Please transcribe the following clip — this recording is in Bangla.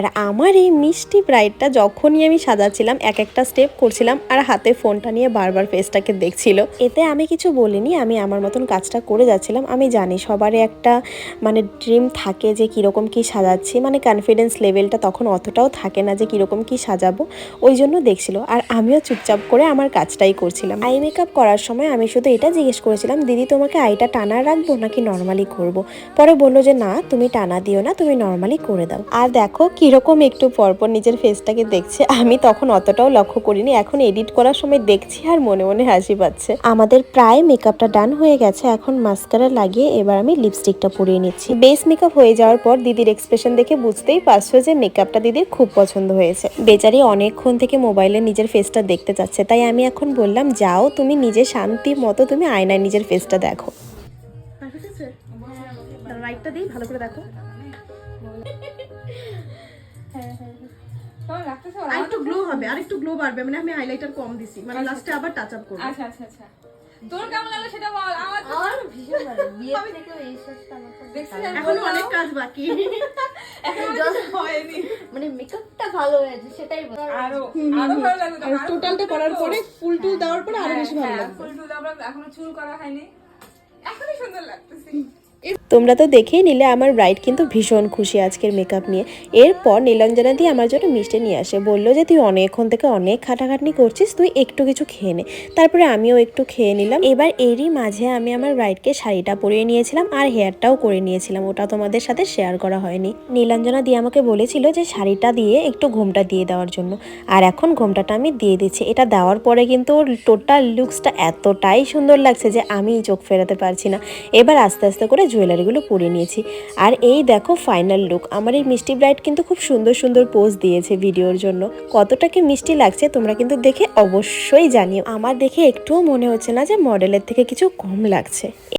আর আমার এই মিষ্টি ব্রাইডটা যখনই আমি সাজাচ্ছিলাম এক একটা স্টেপ করছিলাম আর হাতে ফোনটা নিয়ে বারবার ফেসটাকে দেখছিল। এতে আমি কিছু বলিনি, আমি আমার মতন কাজটা করে যাচ্ছিলাম। আমি জানি সবারই একটা মানে ড্রিম থাকে যে কীরকম কী সাজাচ্ছি, মানে কনফিডেন্স লেভেলটা তখন অতটাও থাকে না যে কীরকম কী সাজাবো, ওই জন্য দেখছিল। আর আমিও চুপচাপ করে আমার কাজটাই করছিলাম। আই মেকআপ করার সময় আমি শুধু এটা জিজ্ঞেস করেছিলাম, দিদি তোমাকে আইটা টানা রাখবো নাকি নর্মালি করব। পরে বললো যে না তুমি টানা দিও না, তুমি নর্মালি করে দাও। আর দেখো কিরকম একটু পরপর নিজের ফেসটাকে দেখছে, আমি তখন অতটাও লক্ষ্য করিনি। এখন এডিট করার সময় দেখছি আর মনে মনে হাসি পাচ্ছে। আমাদের প্রায় মেকআপটা ডান হয়ে গেছে, এখন মাস্কারা লাগিয়ে এবার আমি লিপস্টিকটা পরিয়ে নিচ্ছি। বেস মেকআপ হয়ে যাওয়ার পর দিদির এক্সপ্রেশন দেখে বুঝতেই পারছো যে মেকআপটা দিদির খুব পছন্দ হয়েছে। বেচারি অনেকক্ষণ থেকে মোবাইলে নিজের ফেসটা দেখতে চাচ্ছে, তাই আমি এখন বললাম যাও তুমি নিজে শান্তির মতো তুমি আয়নায় নিজের ফেসটা দেখো। লাইটটা দিই ভালো করে দেখো। আরেকটু গ্লো হবে, আরেকটু গ্লো বাড়বে, মানে আমি হাইলাইটার কম দিছি, মানে লাস্টে আবার টাচ আপ করব। আচ্ছা আচ্ছা আচ্ছা, তোর কেমন লাগলো সেটা বল। আমার ভীষণ ভালো, বিয়ের থেকে এই শেষটা আমার দেখছি। এখনো অনেক কাজ বাকি, এখনো কিছু হয়নি, মানে মেকআপটা ভালো হয়েছে সেটাই বল। আরো আরো ভালো লাগবে, আর টোটালটা করার পরে ফুল টুল দেওয়ার পরে আরো বেশি ভালো লাগবে। ফুল টুল দেওয়ার এখনো চুল করা হয়নি, এখনই সুন্দর লাগতেছে। তোমরা তো দেখেই নিলে আমার ব্রাইড কিন্তু ভীষণ খুশি আজকের মেকআপ নিয়ে। এরপর নীলাঞ্জনা দিয়ে আমার জন্য মিষ্টি নিয়ে আসে, বললো যে তুই অনেকক্ষণ থেকে অনেক খাটাখাটনি করছিস, তুই একটু কিছু খেয়ে নে। তারপরে আমিও একটু খেয়ে নিলাম। এবার এরই মাঝে আমি আমার ব্রাইডকে শাড়িটা পরিয়ে নিয়েছিলাম আর হেয়ারটাও করে নিয়েছিলাম, ওটা তোমাদের সাথে শেয়ার করা হয়নি। নীলাঞ্জনা দিয়ে আমাকে বলেছিল যে শাড়িটা দিয়ে একটু ঘোমটা দিয়ে দেওয়ার জন্য, আর এখন ঘোমটাটা আমি দিয়ে দিচ্ছি। এটা দেওয়ার পরে কিন্তু ওর টোটাল লুকসটা এতটাই সুন্দর লাগছে যে আমি চোখ ফেরাতে পারছি না। এবার আস্তে আস্তে করে জুয়েলারিগুলো পরিয়ে নিয়েছি। আর এই দেখো ফাইনাল লুক। আমার এই মিষ্টি ব্রাইড কিন্তু খুব সুন্দর সুন্দর পোজ দিয়েছে ভিডিওর জন্য। কতটা কি মিষ্টি লাগছে তোমরা কিন্তু দেখে অবশ্যই জানিও। আমার দেখে একটুও মনে হচ্ছে না যে মডেলের থেকে কিছু কম লাগছে।